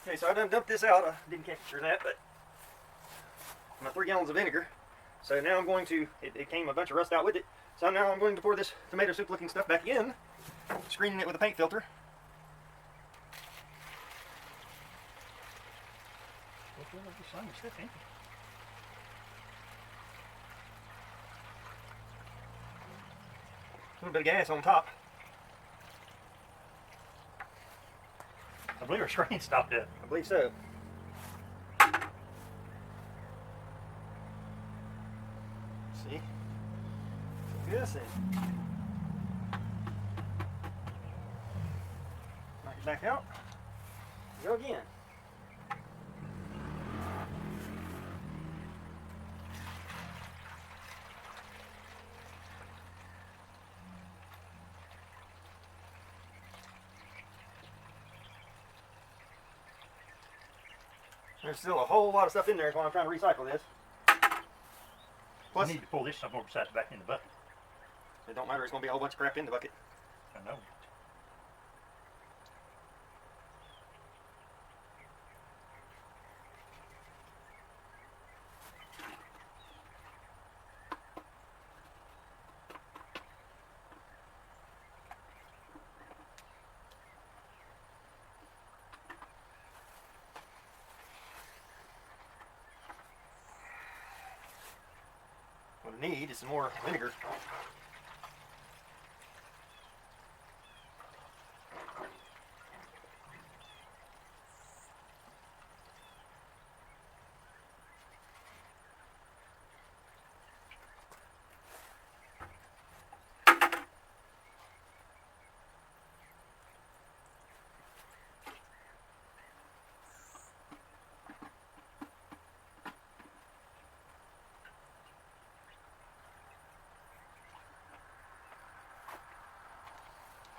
Okay, so I done dumped this out. I didn't capture that, but my 3 gallons of vinegar. So now I'm going to, it came a bunch of rust out with it. So now I'm going to pour this tomato soup looking stuff back in, screening it with a paint filter. A little bit of gas on top. I believe our screen stopped up. I believe so. See? Focus and knock it back out. Go again. There's still a whole lot of stuff in there while I'm trying to recycle this. Plus, we need to pull this some more besides back in the bucket. It don't matter, it's going to be a whole bunch of crap in the bucket. I know. What I need is some more vinegar.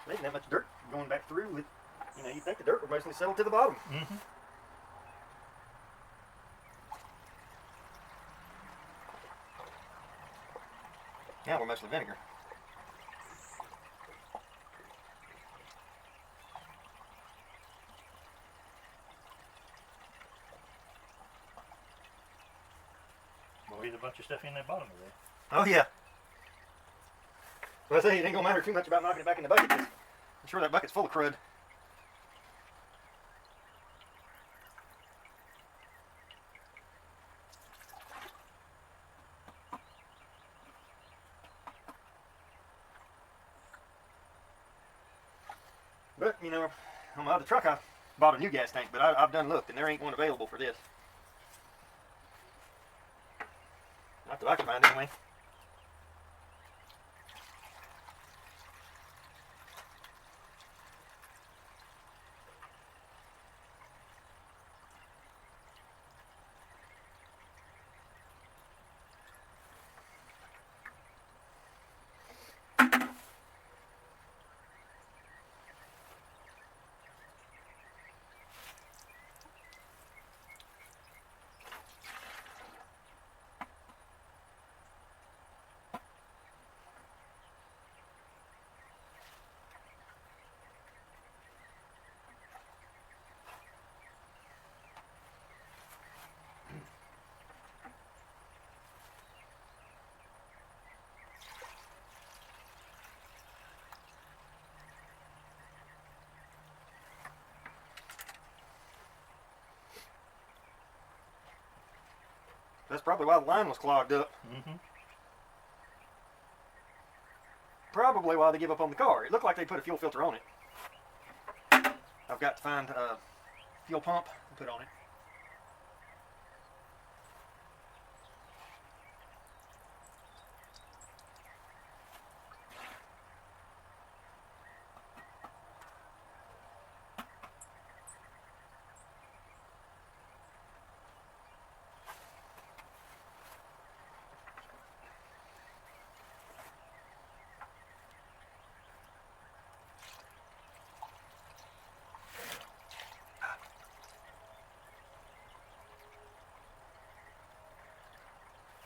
Making that much dirt going back through with, you'd think the dirt would mostly settle to the bottom. Mm-hmm. Now we're mostly vinegar. Well, there's a bunch of stuff in that bottom of there. Oh yeah. Well, I say it ain't gonna matter too much about knocking it back in the bucket. I'm sure that bucket's full of crud. But, on my other truck I bought a new gas tank, but I've done looked and there ain't one available for this. Not that I can find anyway. That's probably why the line was clogged up. Mm-hmm. Probably why they give up on the car. It looked like they put a fuel filter on it. I've got to find a fuel pump and put on it.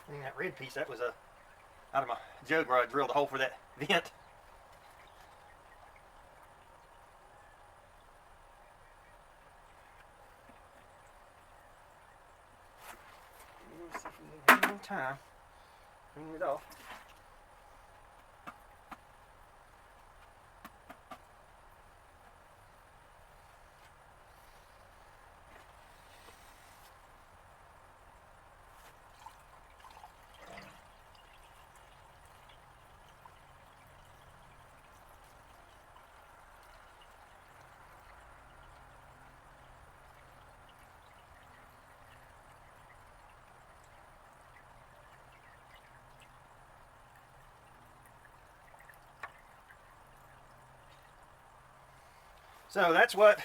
And that red piece, that was out of my jug where I drilled a hole for that vent. See if we can have enough time cleaning it off. So that's what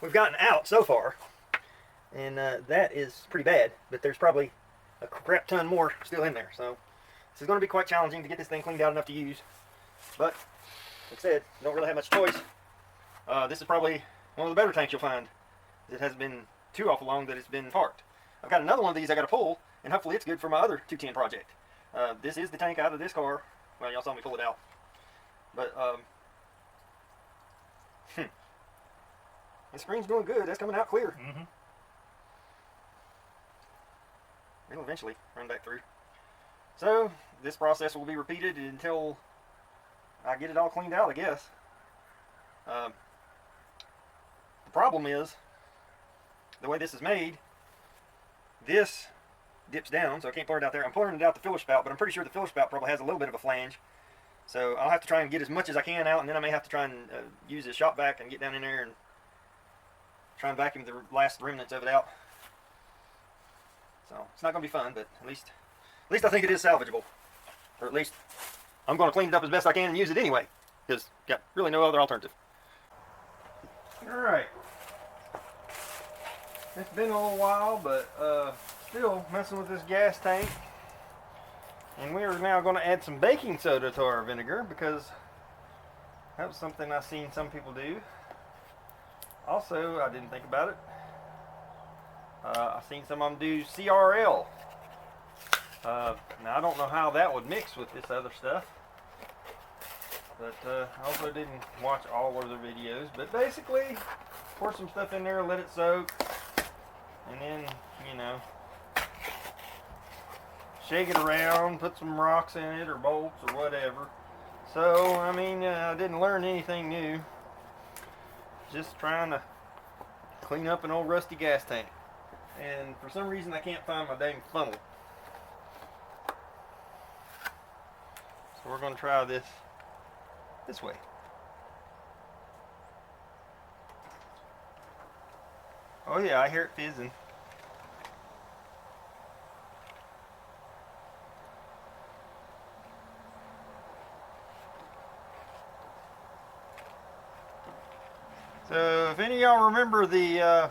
we've gotten out so far, and that is pretty bad, but there's probably a crap ton more still in there. So this is going to be quite challenging to get this thing cleaned out enough to use, but like I said, you don't really have much choice. This is probably one of the better tanks you'll find. It hasn't been too awful long that it's been parked. I've got another one of these I got to pull, and hopefully it's good for my other 210 project. This is the tank out of this car. Well, y'all saw me pull it out, but the screen's doing good. That's coming out clear. Mm-hmm. It'll eventually run back through. So this process will be repeated until I get it all cleaned out, I guess. The problem is the way this is made. This dips down, so I can't pour it out there. I'm pouring it out the filler spout, but I'm pretty sure the filler spout probably has a little bit of a flange. So I'll have to try and get as much as I can out, and then I may have to try and use the shop vac and get down in there and try and vacuum the last remnants of it out. So it's not going to be fun, but at least I think it is salvageable. Or at least I'm going to clean it up as best I can and use it anyway, because got really no other alternative. Alright. It's been a little while, but still messing with this gas tank. And we are now going to add some baking soda to our vinegar, because that was something I've seen some people do. Also, I didn't think about it. I've seen some of them do CRL. Now I don't know how that would mix with this other stuff, but I also didn't watch all of their videos. But basically, pour some stuff in there, let it soak, and then, you know, shake it around, put some rocks in it or bolts or whatever. So, I mean, I didn't learn anything new. Just trying to clean up an old rusty gas tank. And for some reason I can't find my dang funnel. So we're going to try this way. Oh yeah, I hear it fizzing. So if any of y'all remember the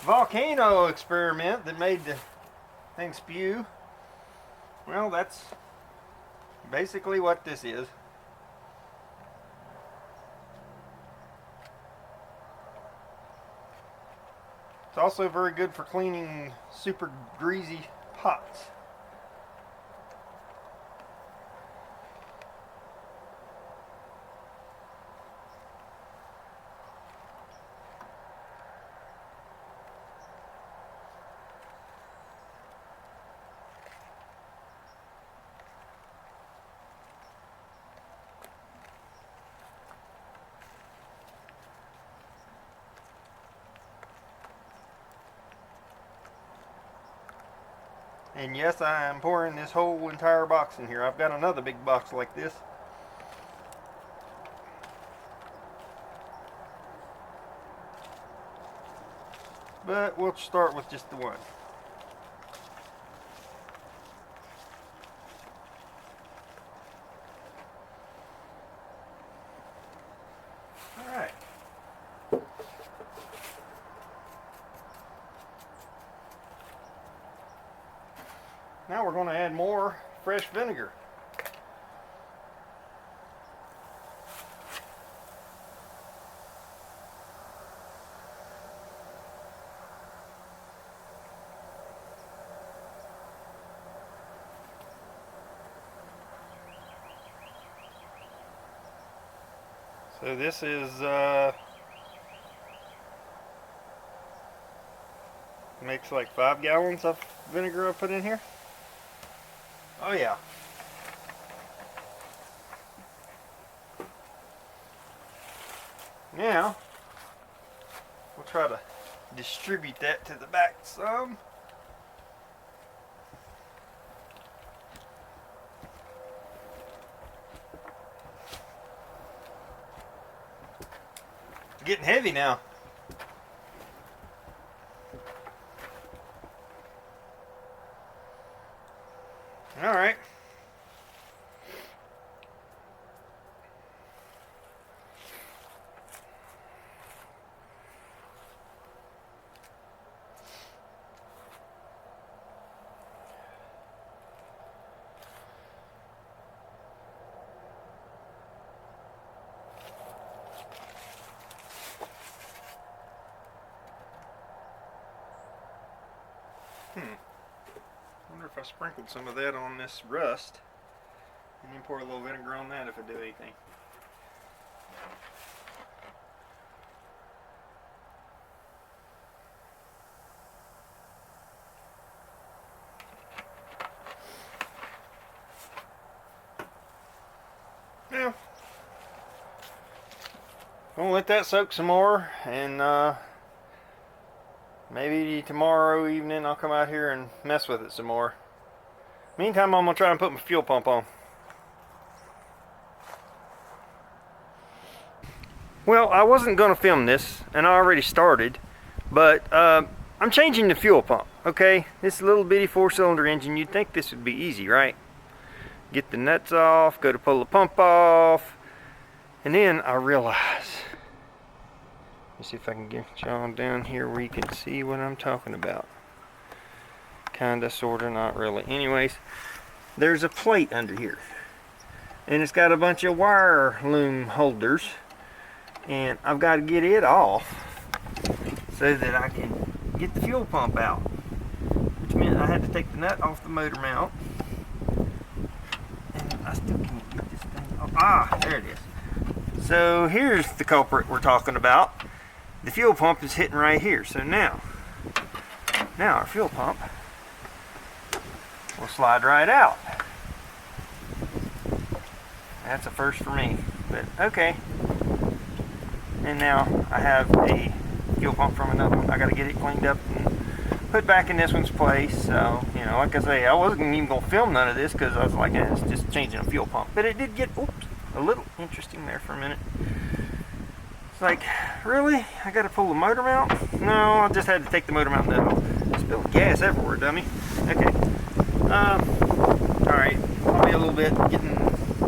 volcano experiment that made the thing spew, well, that's basically what this is. It's also very good for cleaning super greasy pots. And yes, I am pouring this whole entire box in here. I've got another big box like this. But we'll start with just the one. Alright. Now we're going to add more fresh vinegar. So this is Makes like 5 gallons of vinegar I put in here. Oh yeah. Now, we'll try to distribute that to the back some. It's getting heavy now. All right. Wonder if I sprinkled some of that on this rust and then pour a little vinegar on that if it do anything. Now, I'm gonna let that soak some more, and maybe tomorrow evening I'll come out here and mess with it some more. Meantime, I'm gonna try and put my fuel pump on. Well, I wasn't gonna film this, and I already started, but I'm changing the fuel pump. Okay, this little bitty 4-cylinder engine, you'd think this would be easy, right? Get the nuts off, go to pull the pump off, and then I realize, let me see if I can get y'all down here where you can see what I'm talking about. Kinda, sorta, not really. Anyways, there's a plate under here, and it's got a bunch of wire loom holders, and I've got to get it off so that I can get the fuel pump out, which meant I had to take the nut off the motor mount. I still can't get this thing off. Ah, there it is. So here's the culprit we're talking about. The fuel pump is hitting right here. So now our fuel pump will slide right out. That's a first for me, but okay. And now I have a fuel pump from another one. I got to get it cleaned up and put back in this one's place. So, you know, like I say, I wasn't even going to film none of this because I was like, it's just changing a fuel pump. But it did get, a little interesting there for a minute. It's like, really? I got to pull the motor mount? No, I just had to take the motor mount nut off. Spilled gas everywhere, dummy. Okay. Alright. I'll be a little bit getting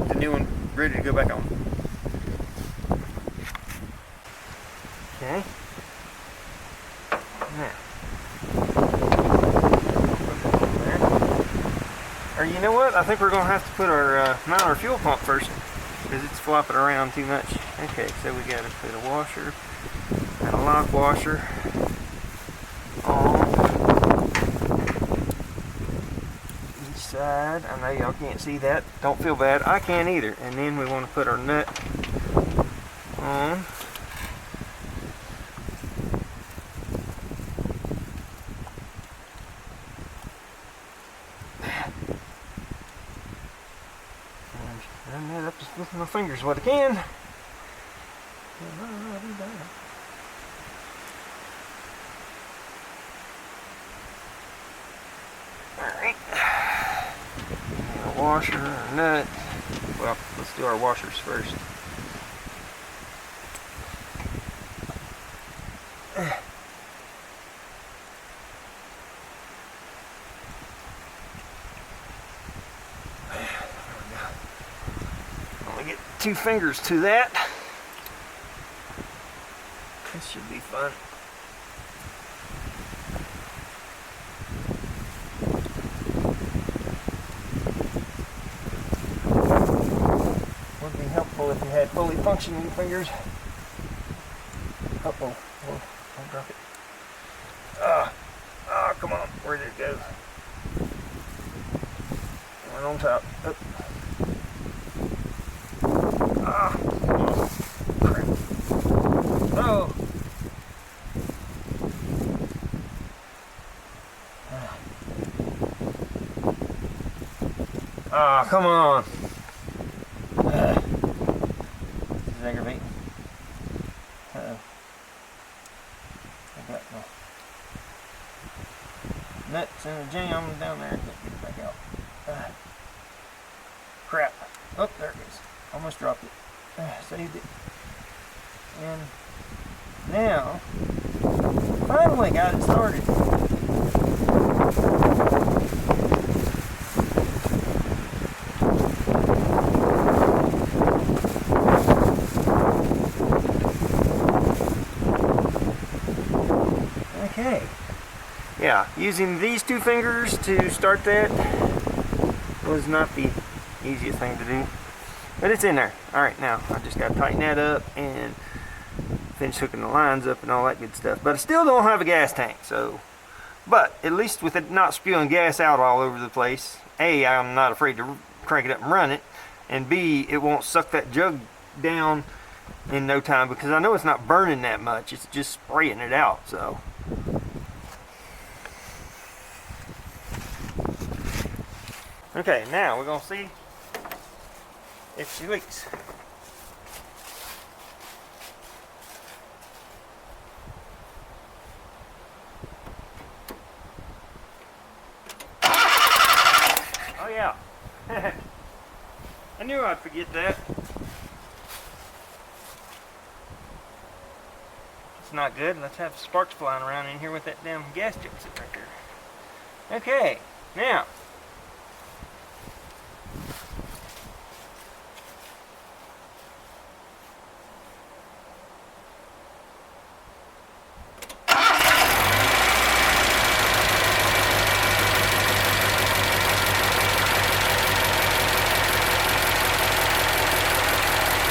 the new one ready to go back on. Okay. Now. Or you know what? I think we're going to have to put mount our fuel pump first because it's flopping around too much. Okay, so we got to put a washer and a lock washer on each side. I know y'all can't see that. Don't feel bad. I can't either. And then we want to put our nut on. Run that up just with my fingers what I can. Alright. Our washer, our nut. Well, let's do our washers first. Get 2 fingers to that. This should be fun. Would be helpful if you had fully functioning fingers. Uh-oh. Don't drop it. Come on. Where did it go? One on top. Oh. Crap. Oh. Oh, come on. This is aggravating. Uh-oh. I got my nuts in the jam down there. Can't get it back out. Crap. Oh, there it is. Almost dropped it. Saved it. And now, finally got it started. Okay. Yeah, using these two fingers to start that was not the easiest thing to do. But it's in there. Alright, now I just got to tighten that up and finish hooking the lines up and all that good stuff. But I still don't have a gas tank, so. But at least with it not spewing gas out all over the place, A, I'm not afraid to crank it up and run it, and B, it won't suck that jug down in no time because I know it's not burning that much. It's just spraying it out, so. Okay, now we're going to see if she leaks. Oh yeah. I knew I'd forget that. It's not good. Let's have sparks flying around in here with that damn gas jet sitting right there. Okay, now.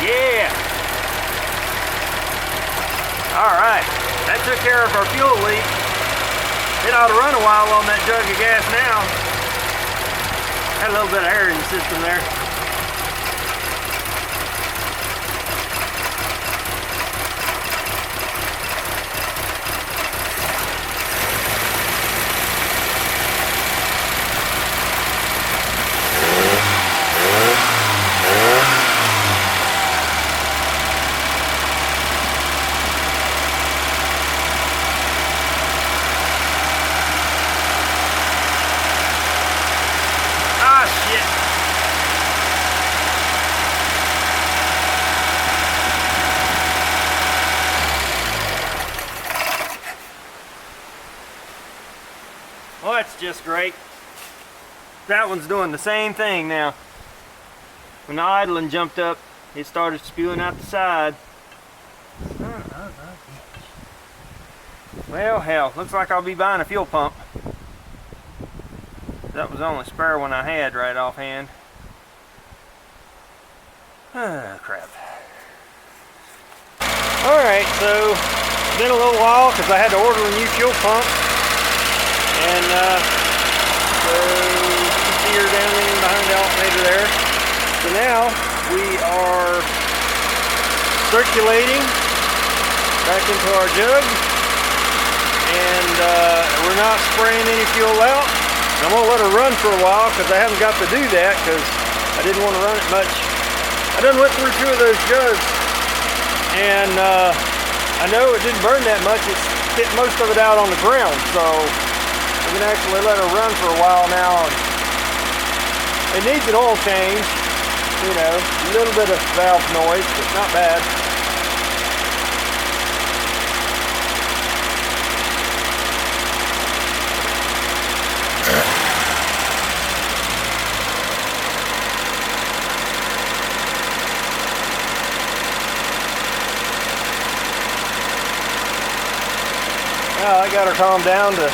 Yeah! Alright, that took care of our fuel leak. It ought to run a while on that jug of gas now. Had a little bit of air in the system there. Well, that's just great. That one's doing the same thing now. When the idling jumped up, it started spewing out the side. Well, hell, looks like I'll be buying a fuel pump. That was the only spare one I had right offhand. Ah, crap. Alright, so it's been a little while because I had to order a new fuel pump. And so you can see her down in behind the alternator there. So now we are circulating back into our jug. And we're not spraying any fuel out. I'm going to let her run for a while because I haven't got to do that because I didn't want to run it much. I done went through 2 of those jugs and I know it didn't burn that much. It's hit most of it out on the ground, so I'm going to actually let her run for a while now. It needs an oil change, you know, a little bit of valve noise, but not bad. Well, I got her calmed down to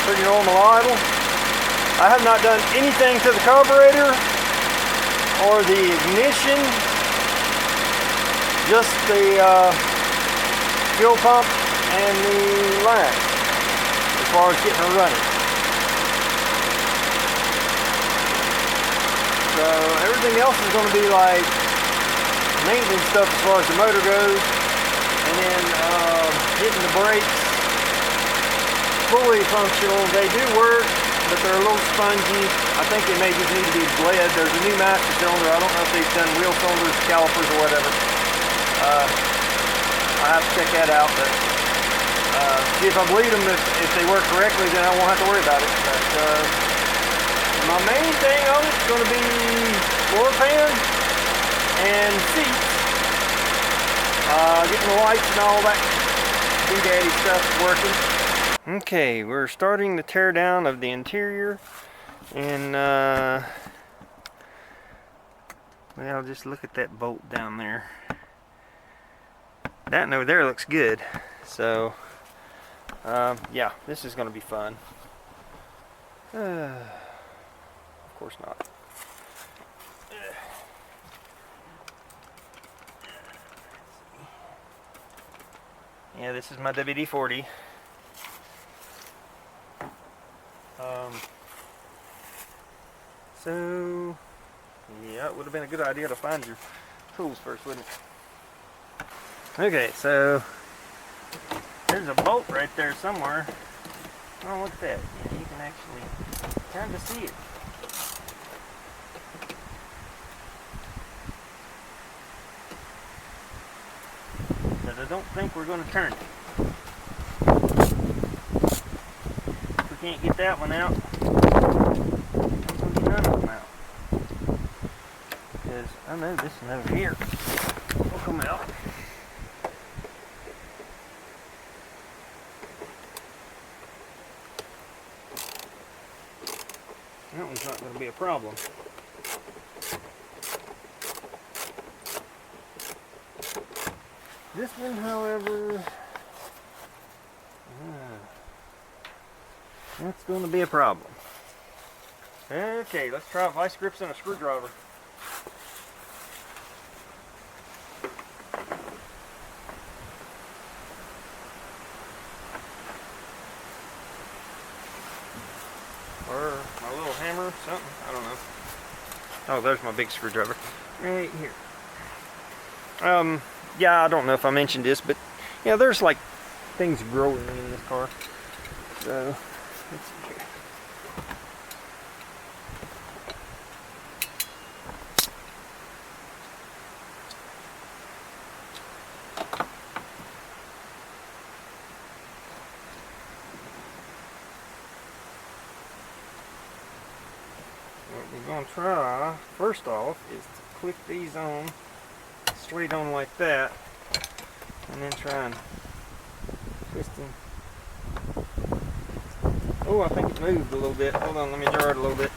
pretty normal idle. I have not done anything to the carburetor or the ignition, just the fuel pump and the line as far as getting her running. So everything else is going to be like maintenance stuff as far as the motor goes, and then hitting the brakes fully functional. They do work. but they're a little spongy. I think they maybe need to be bled. There's a new master cylinder. I don't know if they've done wheel cylinders, calipers, or whatever. I have to check that out, but see if I bleed them. If they work correctly, then I won't have to worry about it. But my main thing on it's going to be floor pan and seats. Getting the lights and all that daddy stuff working. Okay, we're starting the tear down of the interior, and well, just look at that bolt down there. That over there looks good. So yeah, this is going to be fun. Of course not. Yeah, this is my WD-40. So, yeah, it would have been a good idea to find your tools first, wouldn't it? Okay, so there's a bolt right there somewhere. Oh, look at that. Yeah, you can actually kind of see it. But I don't think we're going to turn it. If we can't get that one out, there's going to be none of them out. Because I know this one over here will come out. That one's not going to be a problem. This one, however, that's going to be a problem. Okay, let's try vice grips and a screwdriver. Or my little hammer, something, I don't know. Oh, there's my big screwdriver. Right here. Yeah, I don't know if I mentioned this, but yeah, there's like things growing in this car. So, let's see here. What we're going to try, first off, is to click these on straight on like that, and then try and twist them. Oh, I think it moved a little bit. Hold on, let me jar it a little bit.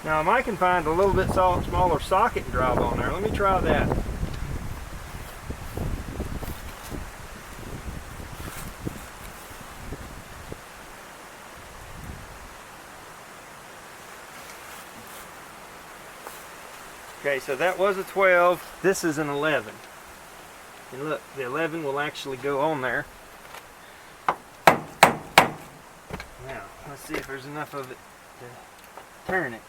Now I might can find a little bit smaller socket and drive on there. Let me try that. Okay, so that was a 12. This is an 11. And look, the 11 will actually go on there. Now, let's see if there's enough of it to turn it.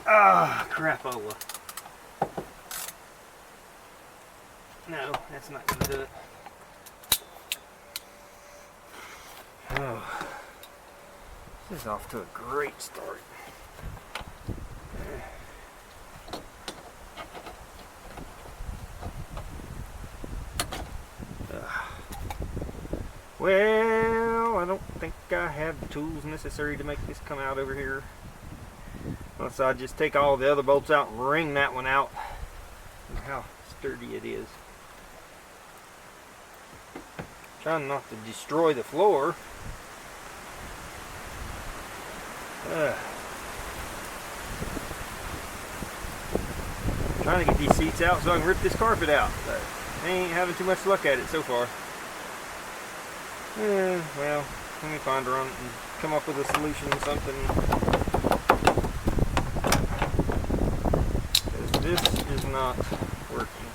Ah, crapola. No, that's not going to do it. Oh, this is off to a great start. Well, I don't think I have the tools necessary to make this come out over here. Unless I just take all the other bolts out and wring that one out. Look how sturdy it is. Trying not to destroy the floor. Trying to get these seats out so I can rip this carpet out, but I ain't having too much luck at it so far. Well, let me ponder on it and come up with a solution, something. Because this is not working.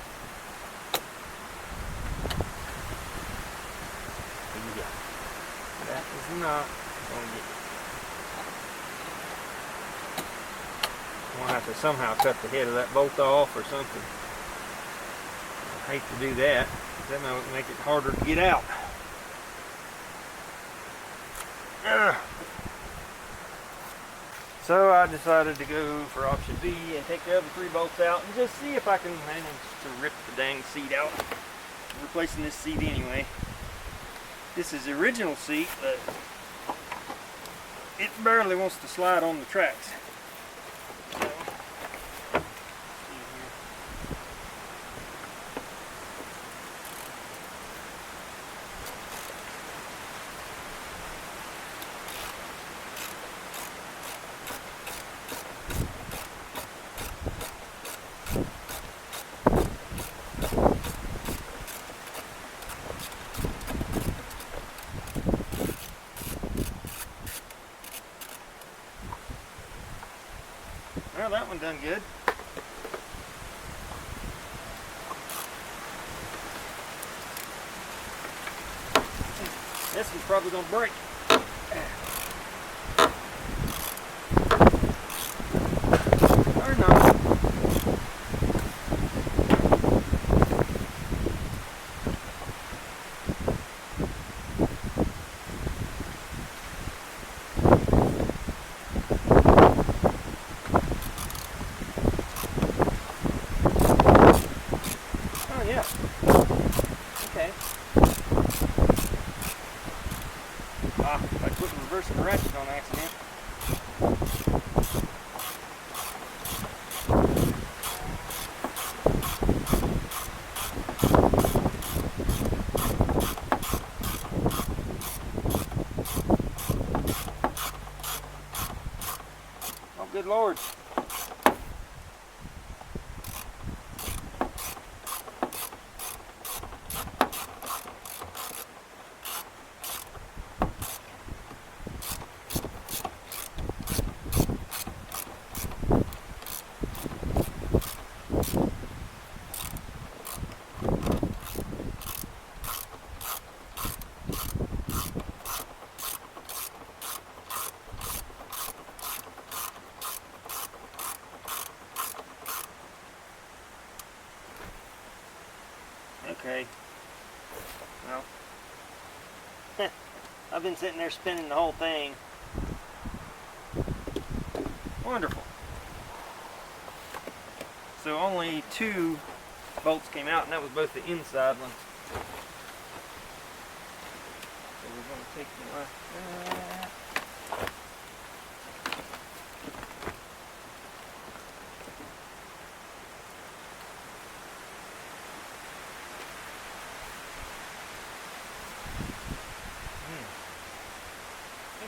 Yeah, that is not going to get it. I'm going to have have to somehow cut the head of that bolt off or something. I hate to do that. That might make it harder to get out. So I decided to go for option B and take the other 3 bolts out and just see if I can manage to rip the dang seat out. I'm replacing this seat anyway. This is the original seat, but it barely wants to slide on the tracks. So, see here. Well, that one done good. This one's probably going to break. Or not. Oh yeah. Okay. I quit reversing the ratchet on accident. Oh, good Lord. Okay. Well, I've been sitting there spinning the whole thing. Wonderful. So only 2 bolts came out, and that was both the inside ones. So we're going to take them like that.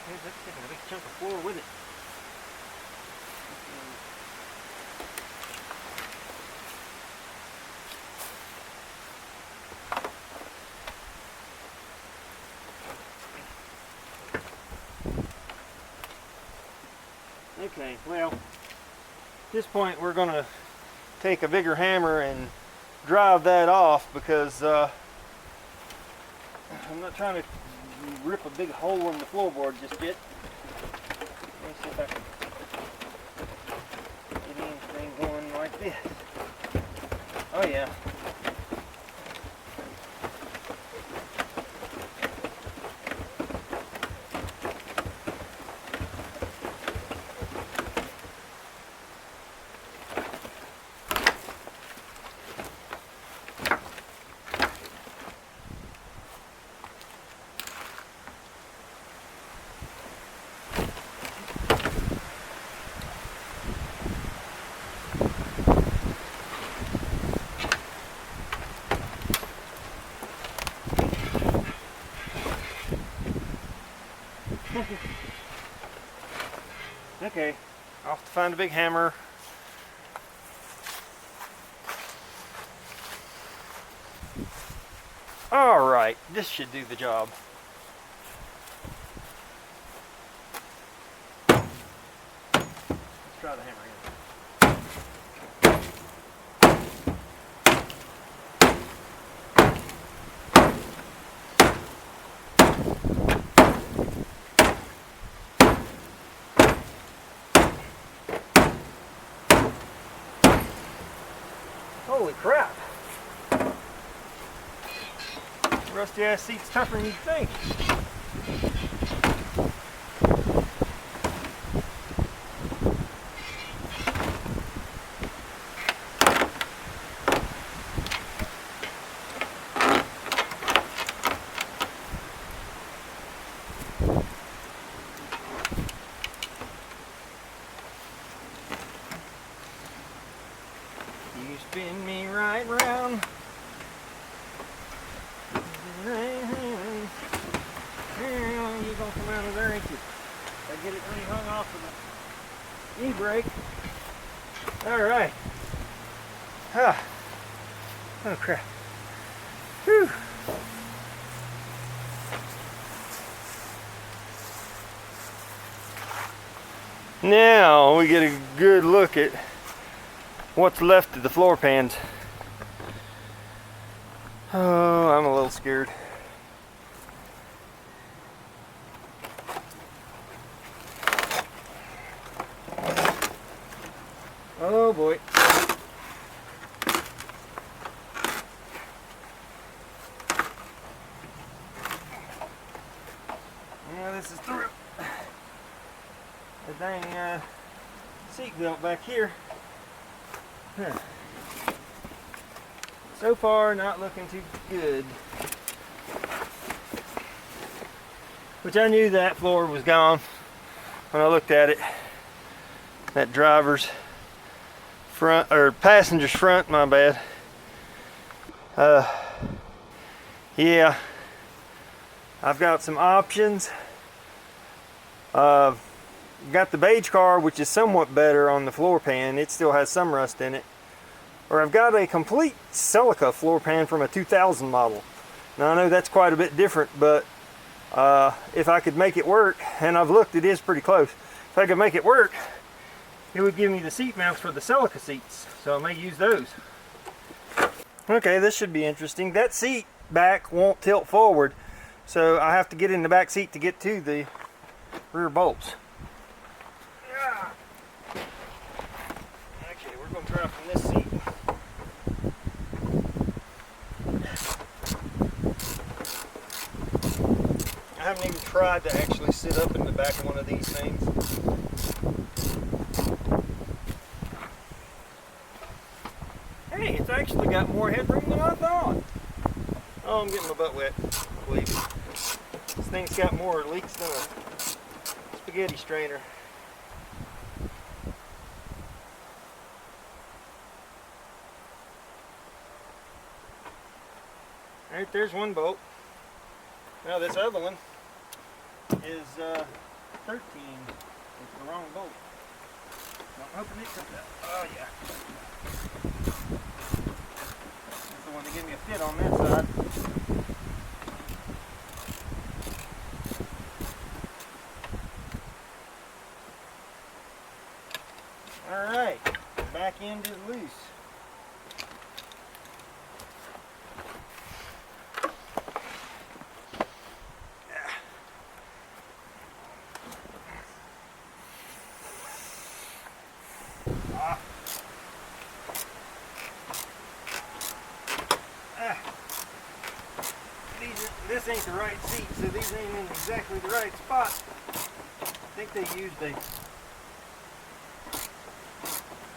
Okay, that's taking a big chunk of floor with it. Okay, well, at this point we're going to take a bigger hammer and drive that off because I'm not trying to rip a big hole in the floorboard just yet. Let me see if I can get anything going like this. Oh yeah. Okay, I'll have to find a big hammer. Alright, this should do the job. Let's try the hammer again. Holy crap. Rusty ass seat's tougher than you'd think. You spin me right round. You're gonna come out of there, ain't you? I get it rehung off of the e-brake. Alright. Ah. Oh crap. Whew. Now we get a good look at what's left of the floor pans. Oh, I'm a little scared. Oh boy. Yeah, this is through. The dang seat belt back here. Huh. So far, not looking too good. Which I knew that floor was gone when I looked at it. That driver's front, or passenger's front, my bad. Yeah, I've got some options. Got the beige car, which is somewhat better on the floor pan. It still has some rust in it. Or I've got a complete silica floor pan from a 2000 model. Now I know that's quite a bit different, but if I could make it work, and I've looked, it is pretty close. If I could make it work, it would give me the seat mounts for the silica seats, so I may use those. Okay, this should be interesting. That seat back won't tilt forward, so I have to get in the back seat to get to the rear bolts. Okay, we're going to try from this seat. I haven't even tried to actually sit up in the back of one of these things. Hey, it's actually got more headroom than I thought. Oh, I'm getting my butt wet, I believe. This thing's got more leaks than a spaghetti strainer. Alright, there's one bolt. Now this other one is 13. It's the wrong bolt. I'm hoping it comes out. Oh yeah. That's the one to give me a fit on that side. Alright, back end is loose. This ain't the right seat, so these ain't in exactly the right spot. I think they used a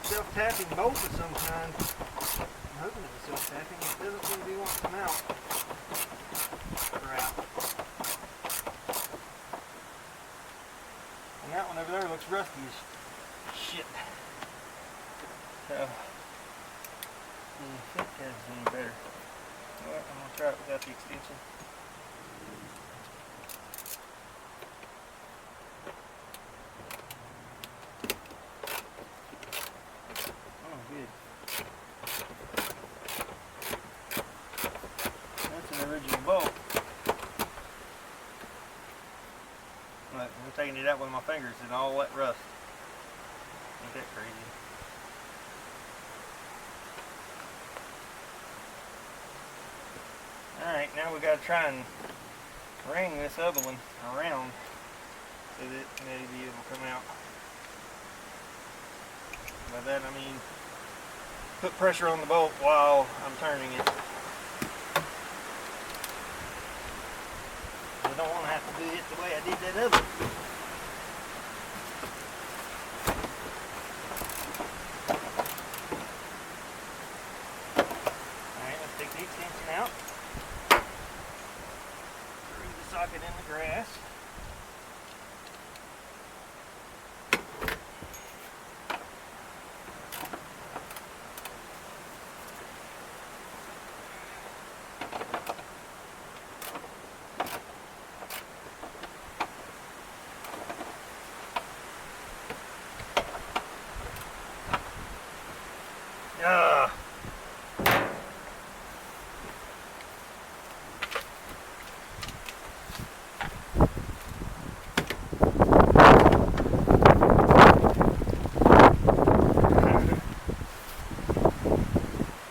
self-tapping bolt of some kind. I'm hoping it was self-tapping. It doesn't seem to be wanting to come out. Crap. And that one over there looks rusty as shit. So, I think that's any better. Well, I'm going to try it without the extension. Oh, good. That's an original bolt. But I'm taking it out with my fingers and all that rust. Ain't that crazy? Alright, now we got to try and ring this other one around so that maybe it'll come out. By that I mean put pressure on the bolt while I'm turning it. I don't want to have to do it the way I did that other. Alright, let's take the extension out. Screw the socket in the grass.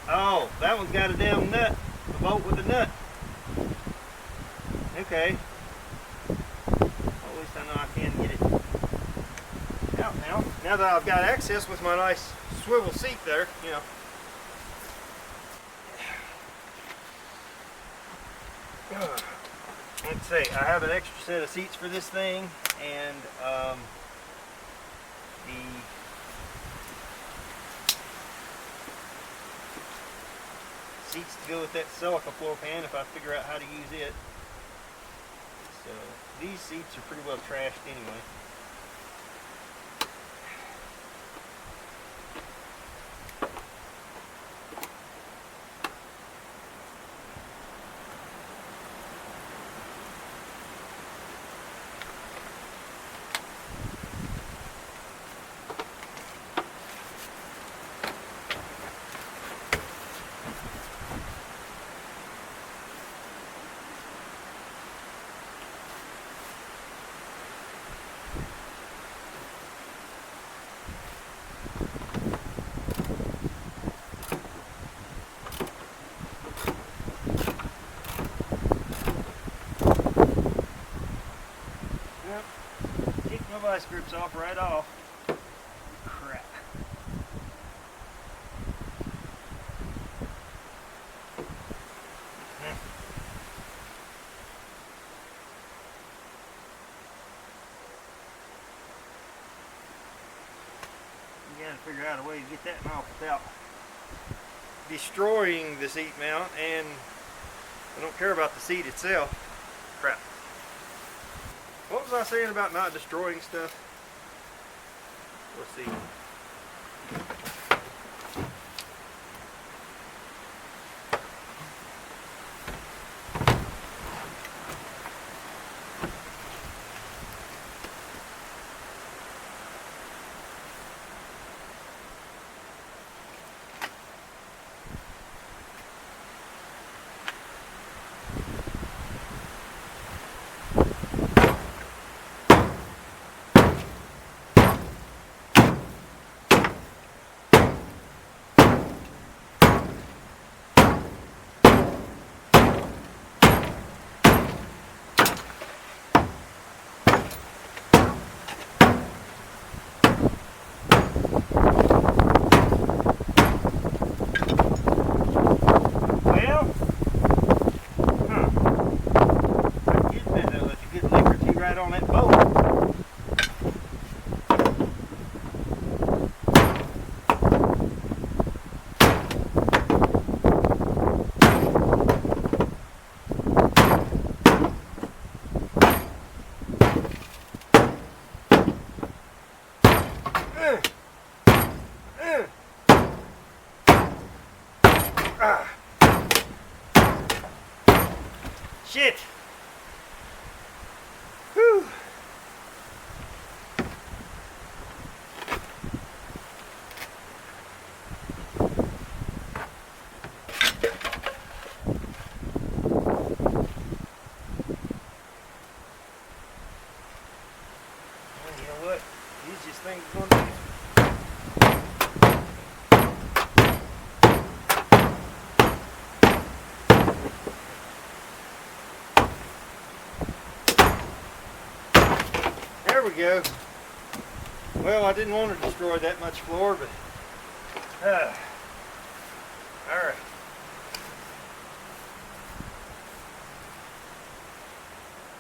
Oh, that one's got a damn nut. A bolt with a nut. Okay. Well, at least I know I can get it out now. Now that I've got access with my nice swivel seat there, you know. Let's see, I have an extra set of seats for this thing, and the seats to go with that silica floor pan if I figure out how to use it. So these seats are pretty well trashed anyway. Kick my vice grips off right off. Crap. You gotta figure out a way to get that off without destroying the seat mount, and I don't care about the seat itself. Crap. What was I saying about not destroying stuff? Let's see. On that boat. Shit. Whew. Easiest thing to do. There we go. Well, I didn't want to destroy that much floor, but Alright.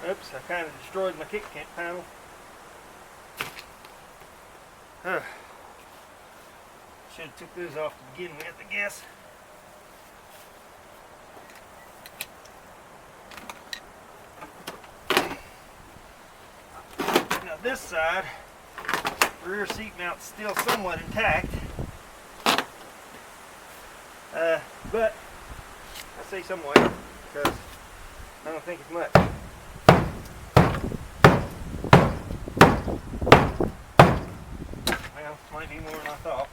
Oops, I kind of destroyed my kick panel. Should have took those off to begin with, I guess. Now this side, rear seat mount's still somewhat intact. But I say somewhat because I don't think it's much. Well, might be more than I thought.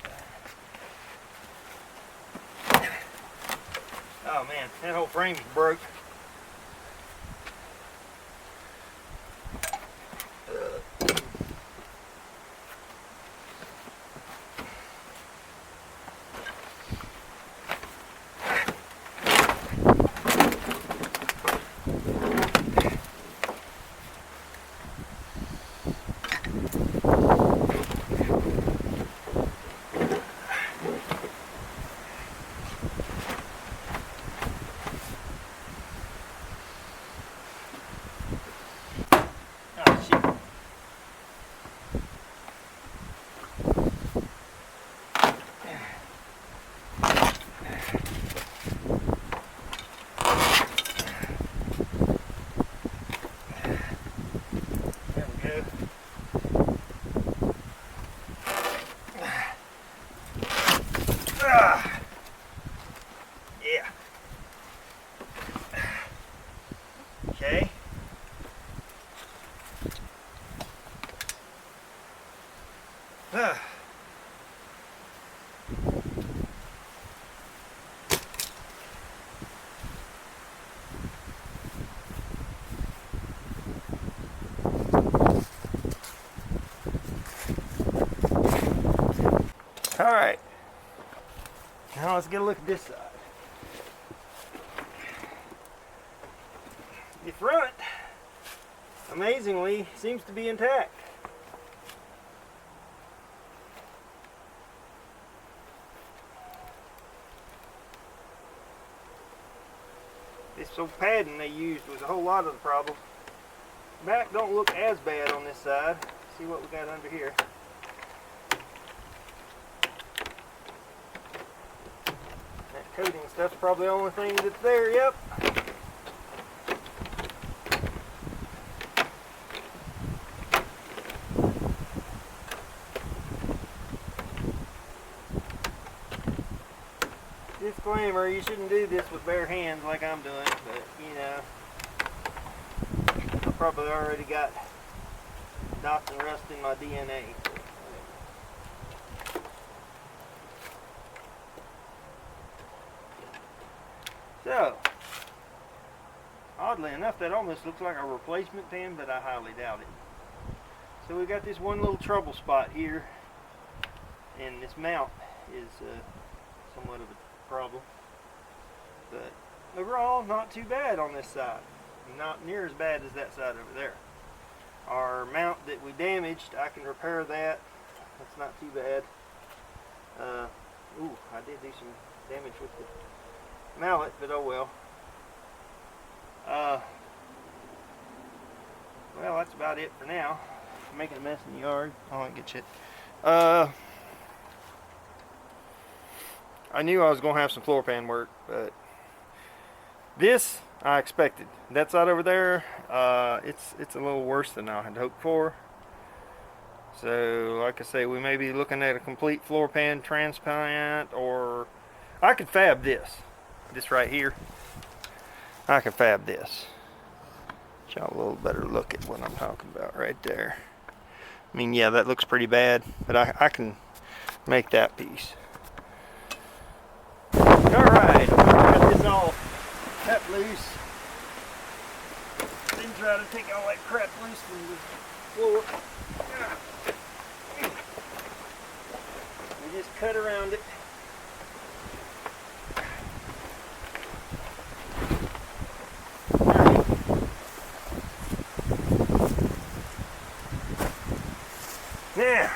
Oh man, that whole frame's broke. Yeah. Okay. All right. Now let's get a look at this side. The front, amazingly, seems to be intact. This old padding they used was a whole lot of the problem. Back don't look as bad on this side. Let's see what we got under here. That coating stuff's probably the only thing that's there, yep. Disclaimer, you shouldn't do this with bare hands like I'm doing, but you know, I probably already got Datsun rust in my DNA. So, oddly enough, that almost looks like a replacement pin, but I highly doubt it. So we got this one little trouble spot here, and this mount is somewhat of a problem. But overall, not too bad on this side. Not near as bad as that side over there. Our mount that we damaged, I can repair that. That's not too bad. Ooh, I did do some damage with the mallet, but oh well. Well, that's about it for now. I'm making a mess in the yard. I ain't get shit. I knew I was going to have some floor pan work, but this I expected. That side over there, it's a little worse than I had hoped for. So, like I say, we may be looking at a complete floor pan transplant, or I could fab this right here. I could fab this. Get y'all a little better look at what I'm talking about right there. I mean, yeah, that looks pretty bad, but I can make that piece. Alright, got this all cut loose. Then try to take all that crap loose from the floor. We just cut around it. Now,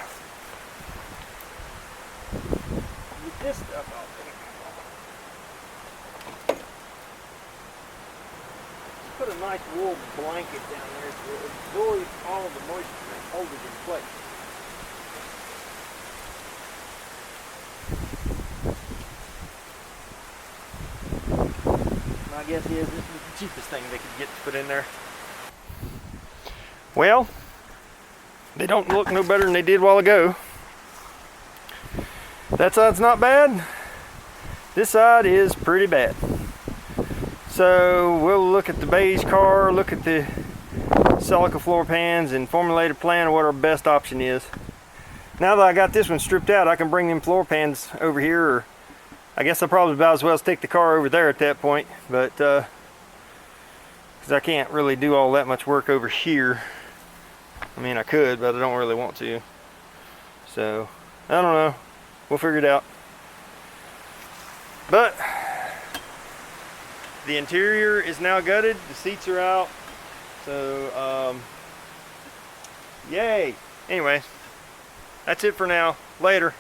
get this stuff off of here. put a nice wool blanket down there to absorb all of the moisture and hold it in place. My guess is this is the cheapest thing they could get to put in there. Well, they don't look no better than they did a while ago. That side's not bad. This side is pretty bad. So we'll look at the beige car, look at the silica floor pans, and formulate a plan of what our best option is. Now that I got this one stripped out, I can bring them floor pans over here, or I guess I'll probably about as well as take the car over there at that point, but because I can't really do all that much work over here. I mean, I could, but I don't really want to. So, I don't know. We'll figure it out. But the interior is now gutted. The seats are out. So, yay. Anyway, that's it for now. Later.